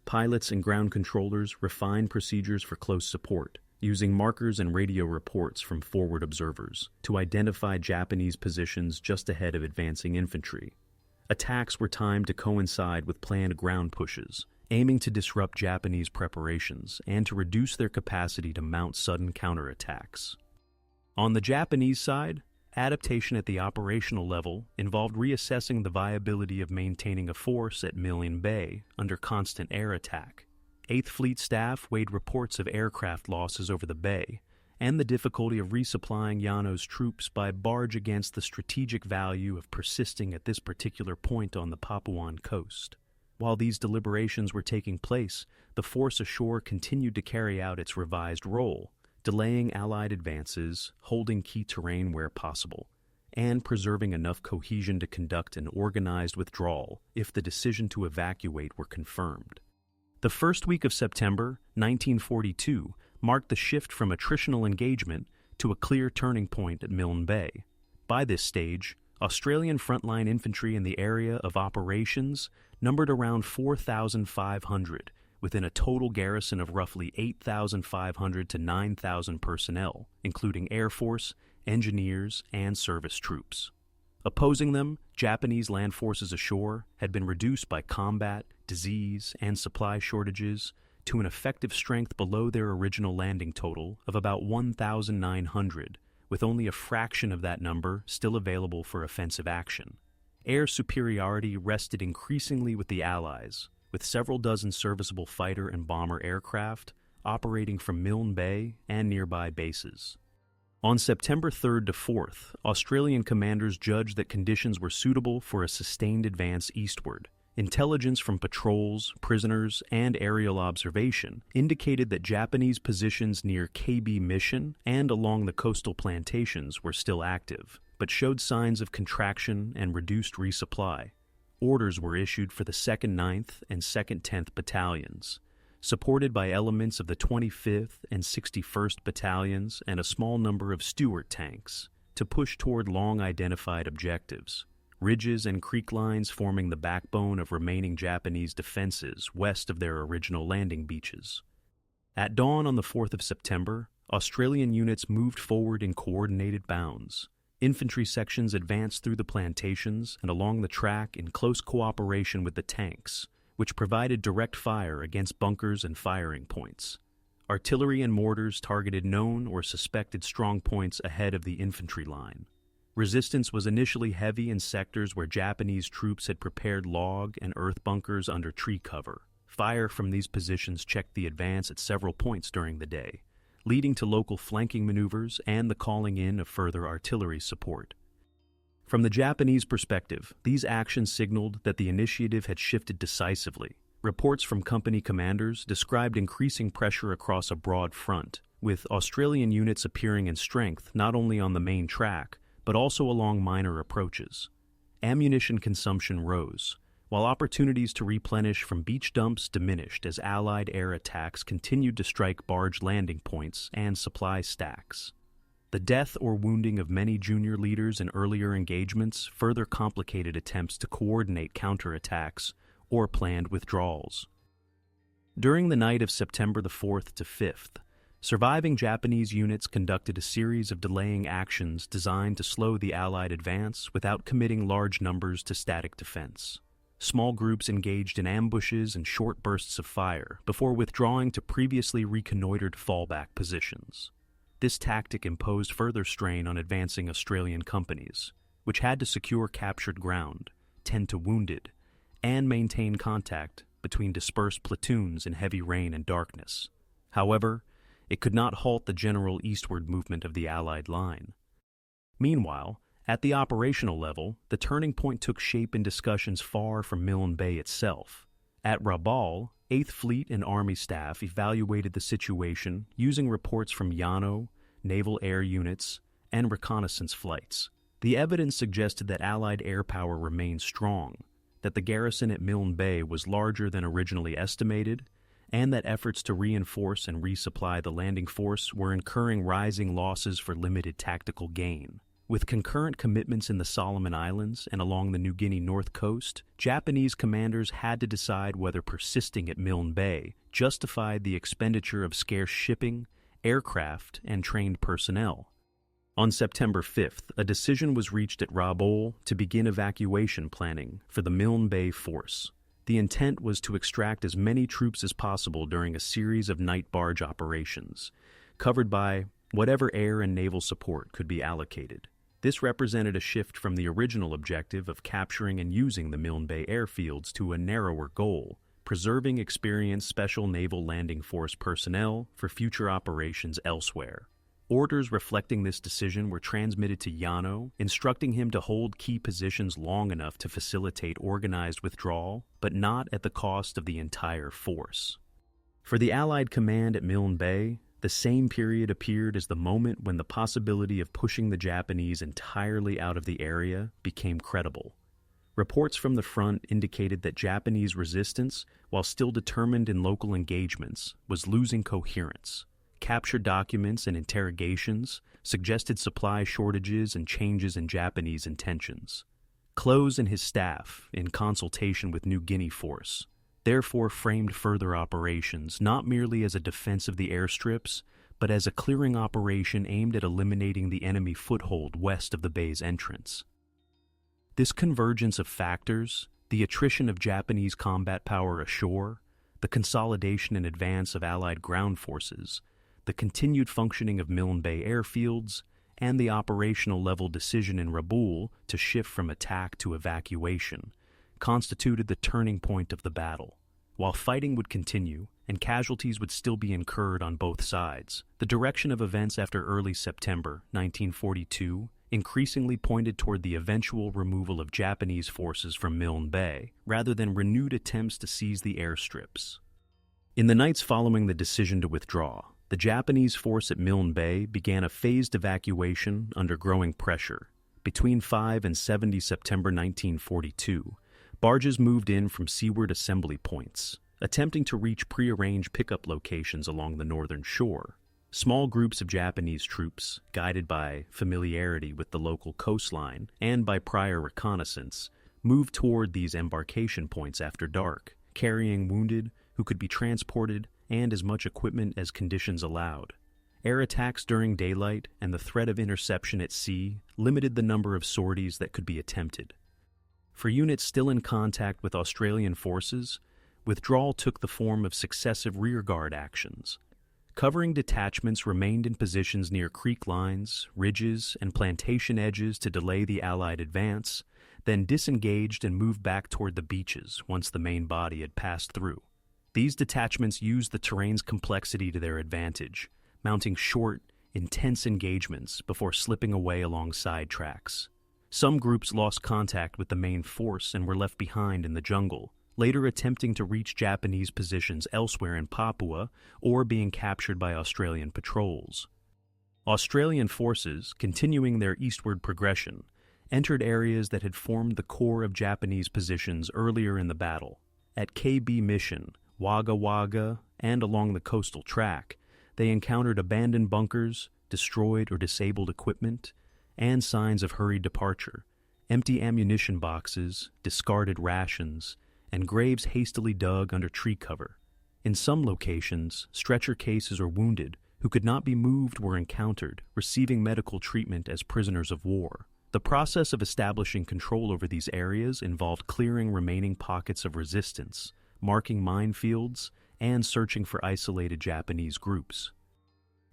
Pilots and ground controllers refined procedures for close support, using markers and radio reports from forward observers to identify Japanese positions just ahead of advancing infantry. Attacks were timed to coincide with planned ground pushes, aiming to disrupt Japanese preparations and to reduce their capacity to mount sudden counterattacks. On the Japanese side, adaptation at the operational level involved reassessing the viability of maintaining a force at Milne Bay under constant air attack. 8th Fleet staff weighed reports of aircraft losses over the bay and the difficulty of resupplying Yano's troops by barge against the strategic value of persisting at this particular point on the Papuan coast. While these deliberations were taking place, the force ashore continued to carry out its revised role, delaying Allied advances, holding key terrain where possible, and preserving enough cohesion to conduct an organized withdrawal if the decision to evacuate were confirmed. The first week of September 1942 marked the shift from attritional engagement to a clear turning point at Milne Bay. By this stage, Australian frontline infantry in the area of operations numbered around 4,500, within a total garrison of roughly 8,500 to 9,000 personnel, including Air Force, engineers, and service troops. Opposing them, Japanese land forces ashore had been reduced by combat, disease, and supply shortages to an effective strength below their original landing total of about 1,900, with only a fraction of that number still available for offensive action. Air superiority rested increasingly with the Allies, with several dozen serviceable fighter and bomber aircraft operating from Milne Bay and nearby bases. On September 3rd to 4th, Australian commanders judged that conditions were suitable for a sustained advance eastward. Intelligence from patrols, prisoners, and aerial observation indicated that Japanese positions near KB Mission and along the coastal plantations were still active, but showed signs of contraction and reduced resupply. Orders were issued for the 2nd 9th and 2nd 10th Battalions, supported by elements of the 25th and 61st Battalions and a small number of Stuart tanks, to push toward long-identified objectives, ridges and creek lines forming the backbone of remaining Japanese defenses west of their original landing beaches. At dawn on the 4th of September, Australian units moved forward in coordinated bounds. Infantry sections advanced through the plantations and along the track in close cooperation with the tanks, which provided direct fire against bunkers and firing points. Artillery and mortars targeted known or suspected strong points ahead of the infantry line. Resistance was initially heavy in sectors where Japanese troops had prepared log and earth bunkers under tree cover. Fire from these positions checked the advance at several points during the day, leading to local flanking maneuvers and the calling in of further artillery support. From the Japanese perspective, these actions signaled that the initiative had shifted decisively. Reports from company commanders described increasing pressure across a broad front, with Australian units appearing in strength not only on the main track, but also along minor approaches. Ammunition consumption rose, while opportunities to replenish from beach dumps diminished as Allied air attacks continued to strike barge landing points and supply stacks. The death or wounding of many junior leaders in earlier engagements further complicated attempts to coordinate counterattacks or planned withdrawals. During the night of September the 4th to 5th, surviving Japanese units conducted a series of delaying actions designed to slow the Allied advance without committing large numbers to static defense. Small groups engaged in ambushes and short bursts of fire before withdrawing to previously reconnoitered fallback positions. This tactic imposed further strain on advancing Australian companies, which had to secure captured ground, tend to wounded, and maintain contact between dispersed platoons in heavy rain and darkness. However, it could not halt the general eastward movement of the Allied line. Meanwhile, at the operational level, the turning point took shape in discussions far from Milne Bay itself. At Rabaul, 8th Fleet and Army staff evaluated the situation using reports from Yano, naval air units, and reconnaissance flights. The evidence suggested that Allied air power remained strong, that the garrison at Milne Bay was larger than originally estimated, and that efforts to reinforce and resupply the landing force were incurring rising losses for limited tactical gain. With concurrent commitments in the Solomon Islands and along the New Guinea north coast, Japanese commanders had to decide whether persisting at Milne Bay justified the expenditure of scarce shipping, aircraft, and trained personnel. On September 5th, a decision was reached at Rabaul to begin evacuation planning for the Milne Bay force. The intent was to extract as many troops as possible during a series of night barge operations, covered by whatever air and naval support could be allocated. This represented a shift from the original objective of capturing and using the Milne Bay airfields to a narrower goal, preserving experienced Special Naval Landing Force personnel for future operations elsewhere. Orders reflecting this decision were transmitted to Yano, instructing him to hold key positions long enough to facilitate organized withdrawal, but not at the cost of the entire force. For the Allied command at Milne Bay, the same period appeared as the moment when the possibility of pushing the Japanese entirely out of the area became credible. Reports from the front indicated that Japanese resistance, while still determined in local engagements, was losing coherence. Captured documents and interrogations suggested supply shortages and changes in Japanese intentions. Close and his staff, in consultation with New Guinea force, therefore framed further operations not merely as a defense of the airstrips, but as a clearing operation aimed at eliminating the enemy foothold west of the bay's entrance. This convergence of factors, the attrition of Japanese combat power ashore, the consolidation and advance of Allied ground forces, the continued functioning of Milne Bay airfields, and the operational level decision in Rabaul to shift from attack to evacuation, constituted the turning point of the battle. While fighting would continue, and casualties would still be incurred on both sides, the direction of events after early September 1942 increasingly pointed toward the eventual removal of Japanese forces from Milne Bay, rather than renewed attempts to seize the airstrips. In the nights following the decision to withdraw, the Japanese force at Milne Bay began a phased evacuation under growing pressure. Between 5 and 70 September 1942, barges moved in from seaward assembly points, attempting to reach prearranged pickup locations along the northern shore. Small groups of Japanese troops, guided by familiarity with the local coastline and by prior reconnaissance, moved toward these embarkation points after dark, carrying wounded who could be transported and as much equipment as conditions allowed. Air attacks during daylight and the threat of interception at sea limited the number of sorties that could be attempted. For units still in contact with Australian forces, withdrawal took the form of successive rearguard actions. Covering detachments remained in positions near creek lines, ridges, and plantation edges to delay the Allied advance, then disengaged and moved back toward the beaches once the main body had passed through. These detachments used the terrain's complexity to their advantage, mounting short, intense engagements before slipping away along side tracks. Some groups lost contact with the main force and were left behind in the jungle, later attempting to reach Japanese positions elsewhere in Papua or being captured by Australian patrols. Australian forces, continuing their eastward progression, entered areas that had formed the core of Japanese positions earlier in the battle. At KB Mission, Wagga Wagga, and along the coastal track, they encountered abandoned bunkers, destroyed or disabled equipment, and signs of hurried departure, empty ammunition boxes, discarded rations, and graves hastily dug under tree cover. In some locations, stretcher cases or wounded who could not be moved were encountered, receiving medical treatment as prisoners of war. The process of establishing control over these areas involved clearing remaining pockets of resistance, marking minefields, and searching for isolated Japanese groups.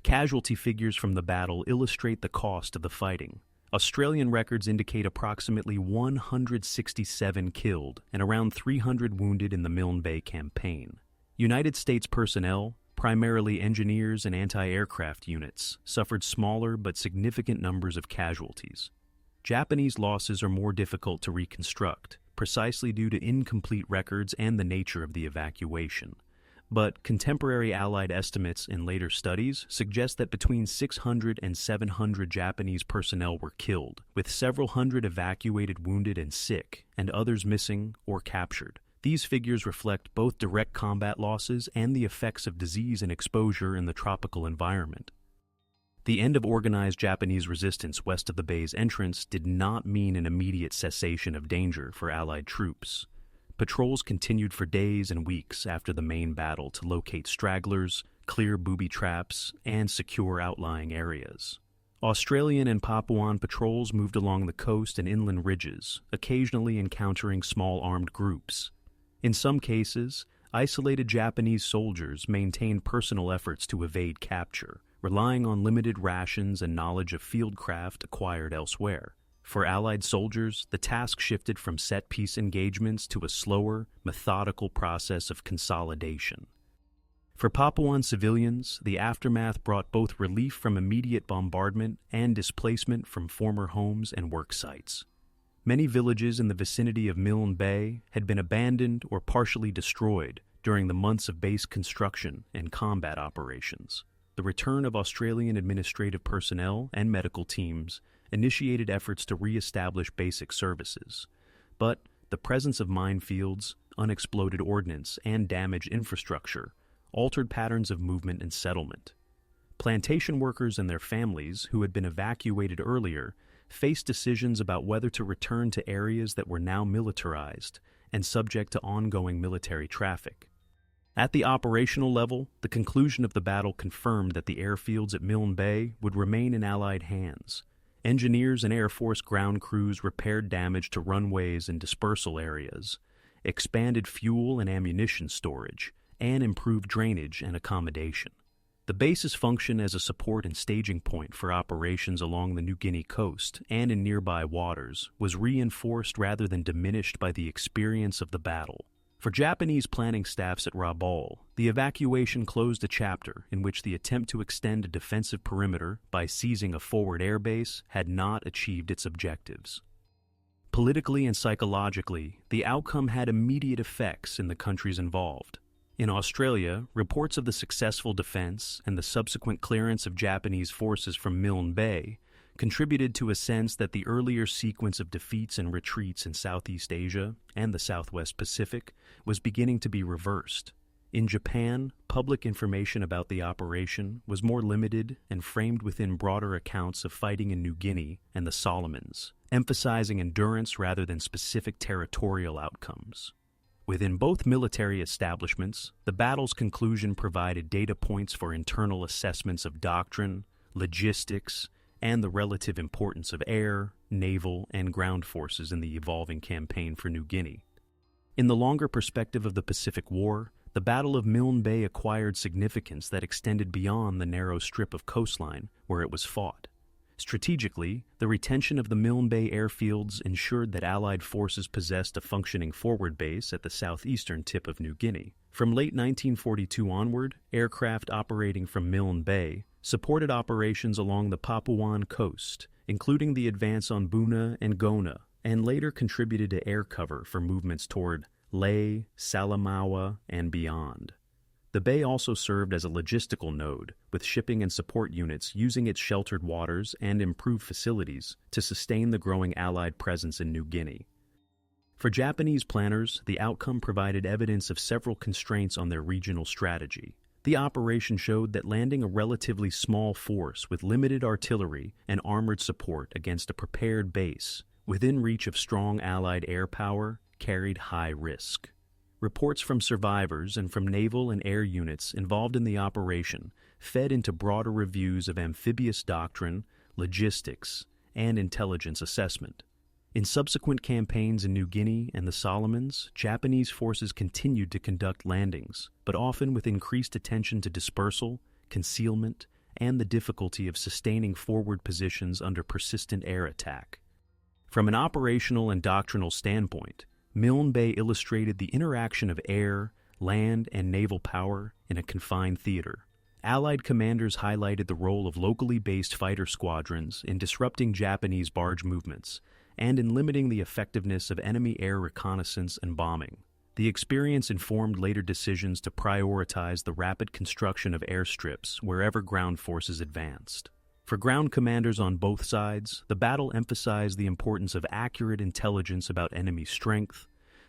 Casualty figures from the battle illustrate the cost of the fighting. Australian records indicate approximately 167 killed and around 300 wounded in the Milne Bay campaign. United States personnel, primarily engineers and anti-aircraft units, suffered smaller but significant numbers of casualties. Japanese losses are more difficult to reconstruct, precisely due to incomplete records and the nature of the evacuation. But contemporary Allied estimates in later studies suggest that between 600 and 700 Japanese personnel were killed, with several hundred evacuated wounded and sick, and others missing or captured. These figures reflect both direct combat losses and the effects of disease and exposure in the tropical environment. The end of organized Japanese resistance west of the bay's entrance did not mean an immediate cessation of danger for Allied troops. Patrols continued for days and weeks after the main battle to locate stragglers, clear booby traps, and secure outlying areas. Australian and Papuan patrols moved along the coast and inland ridges, occasionally encountering small armed groups. In some cases, isolated Japanese soldiers maintained personal efforts to evade capture, relying on limited rations and knowledge of fieldcraft acquired elsewhere. For Allied soldiers, the task shifted from set-piece engagements to a slower, methodical process of consolidation. For Papuan civilians, the aftermath brought both relief from immediate bombardment and displacement from former homes and work sites. Many villages in the vicinity of Milne Bay had been abandoned or partially destroyed during the months of base construction and combat operations. The return of Australian administrative personnel and medical teams initiated efforts to re-establish basic services, but the presence of minefields, unexploded ordnance, and damaged infrastructure altered patterns of movement and settlement. Plantation workers and their families, who had been evacuated earlier, faced decisions about whether to return to areas that were now militarized and subject to ongoing military traffic. At the operational level, the conclusion of the battle confirmed that the airfields at Milne Bay would remain in Allied hands. Engineers and Air Force ground crews repaired damage to runways and dispersal areas, expanded fuel and ammunition storage, and improved drainage and accommodation. The bases function as a support and staging point for operations along the New Guinea coast and in nearby waters was reinforced rather than diminished by the experience of the battle. For Japanese planning staffs at Rabaul, the evacuation closed a chapter in which the attempt to extend a defensive perimeter by seizing a forward airbase had not achieved its objectives. Politically and psychologically, the outcome had immediate effects in the countries involved. In Australia, reports of the successful defense and the subsequent clearance of Japanese forces from Milne Bay contributed to a sense that the earlier sequence of defeats and retreats in Southeast Asia and the Southwest Pacific was beginning to be reversed. In Japan, public information about the operation was more limited and framed within broader accounts of fighting in New Guinea and the Solomons, emphasizing endurance rather than specific territorial outcomes. Within both military establishments, the battle's conclusion provided data points for internal assessments of doctrine, logistics, and the relative importance of air, naval, and ground forces in the evolving campaign for New Guinea. In the longer perspective of the Pacific War, the Battle of Milne Bay acquired significance that extended beyond the narrow strip of coastline where it was fought. Strategically, the retention of the Milne Bay airfields ensured that Allied forces possessed a functioning forward base at the southeastern tip of New Guinea. From late 1942 onward, aircraft operating from Milne Bay supported operations along the Papuan coast, including the advance on Buna and Gona, and later contributed to air cover for movements toward Lae, Salamaua, and beyond. The bay also served as a logistical node, with shipping and support units using its sheltered waters and improved facilities to sustain the growing Allied presence in New Guinea. For Japanese planners, the outcome provided evidence of several constraints on their regional strategy. The operation showed that landing a relatively small force with limited artillery and armored support against a prepared base, within reach of strong Allied air power, carried high risk. Reports from survivors and from naval and air units involved in the operation fed into broader reviews of amphibious doctrine, logistics, and intelligence assessment. In subsequent campaigns in New Guinea and the Solomons, Japanese forces continued to conduct landings, but often with increased attention to dispersal, concealment, and the difficulty of sustaining forward positions under persistent air attack. From an operational and doctrinal standpoint, Milne Bay illustrated the interaction of air, land, and naval power in a confined theater. Allied commanders highlighted the role of locally based fighter squadrons in disrupting Japanese barge movements and in limiting the effectiveness of enemy air reconnaissance and bombing. The experience informed later decisions to prioritize the rapid construction of airstrips wherever ground forces advanced. For ground commanders on both sides, the battle emphasized the importance of accurate intelligence about enemy strength,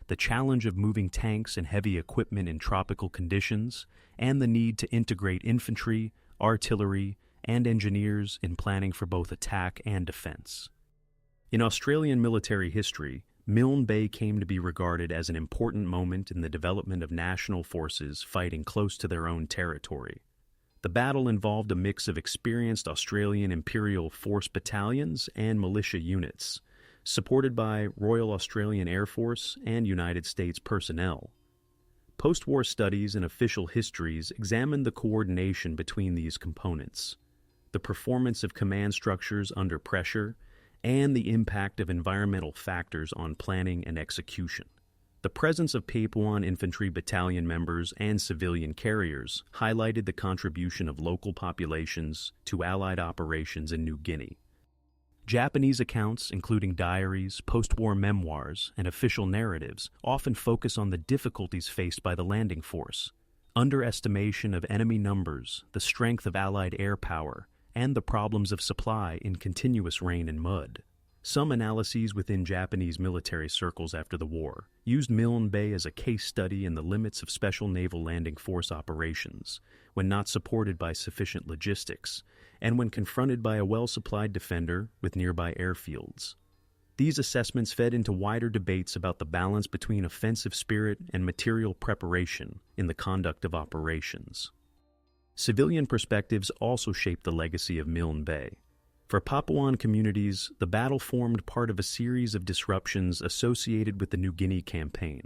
the challenge of moving tanks and heavy equipment in tropical conditions, and the need to integrate infantry, artillery, and engineers in planning for both attack and defense. In Australian military history, Milne Bay came to be regarded as an important moment in the development of national forces fighting close to their own territory. The battle involved a mix of experienced Australian Imperial Force battalions and militia units, supported by Royal Australian Air Force and United States personnel. Post-war studies and official histories examined the coordination between these components, the performance of command structures under pressure, and the impact of environmental factors on planning and execution. The presence of Papuan infantry battalion members and civilian carriers highlighted the contribution of local populations to Allied operations in New Guinea. Japanese accounts, including diaries, post-war memoirs, and official narratives, often focus on the difficulties faced by the landing force, underestimation of enemy numbers, the strength of Allied air power, and the problems of supply in continuous rain and mud. Some analyses within Japanese military circles after the war used Milne Bay as a case study in the limits of special naval landing force operations, when not supported by sufficient logistics, and when confronted by a well-supplied defender with nearby airfields. These assessments fed into wider debates about the balance between offensive spirit and material preparation in the conduct of operations. Civilian perspectives also shaped the legacy of Milne Bay. For Papuan communities, the battle formed part of a series of disruptions associated with the New Guinea campaign.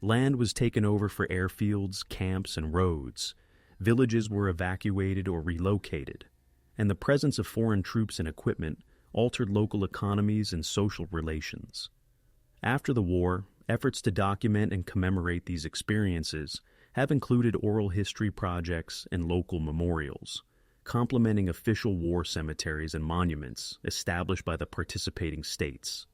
Land was taken over for airfields, camps, and roads. Villages were evacuated or relocated, and the presence of foreign troops and equipment altered local economies and social relations. After the war, efforts to document and commemorate these experiences have included oral history projects and local memorials, complementing official war cemeteries and monuments established by the participating states.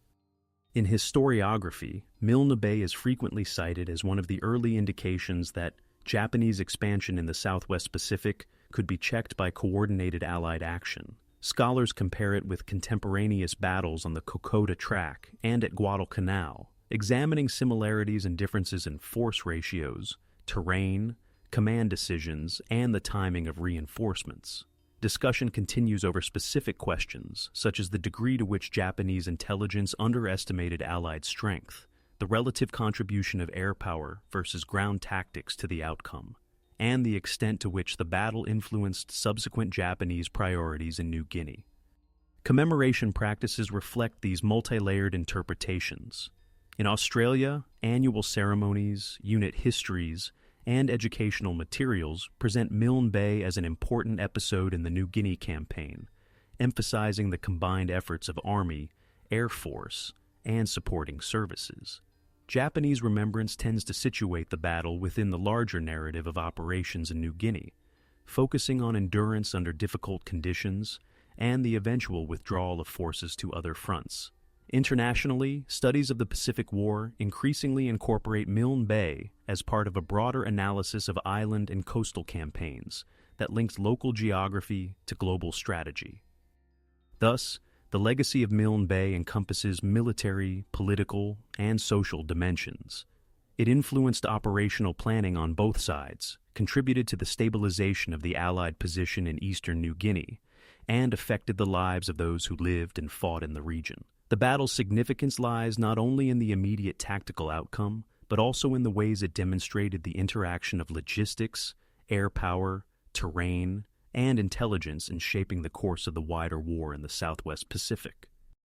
In historiography, Milne Bay is frequently cited as one of the early indications that Japanese expansion in the Southwest Pacific could be checked by coordinated Allied action. Scholars compare it with contemporaneous battles on the Kokoda Track and at Guadalcanal, examining similarities and differences in force ratios, terrain, command decisions, and the timing of reinforcements. Discussion continues over specific questions, such as the degree to which Japanese intelligence underestimated Allied strength, the relative contribution of air power versus ground tactics to the outcome, and the extent to which the battle influenced subsequent Japanese priorities in New Guinea. Commemoration practices reflect these multi-layered interpretations. In Australia, annual ceremonies, unit histories, and educational materials present Milne Bay as an important episode in the New Guinea campaign, emphasizing the combined efforts of Army, Air Force, and supporting services. Japanese remembrance tends to situate the battle within the larger narrative of operations in New Guinea, focusing on endurance under difficult conditions and the eventual withdrawal of forces to other fronts. Internationally, studies of the Pacific War increasingly incorporate Milne Bay as part of a broader analysis of island and coastal campaigns that links local geography to global strategy. Thus, the legacy of Milne Bay encompasses military, political, and social dimensions. It influenced operational planning on both sides, contributed to the stabilization of the Allied position in eastern New Guinea, and affected the lives of those who lived and fought in the region. The battle's significance lies not only in the immediate tactical outcome, but also in the ways it demonstrated the interaction of logistics, air power, terrain, and intelligence in shaping the course of the wider war in the Southwest Pacific.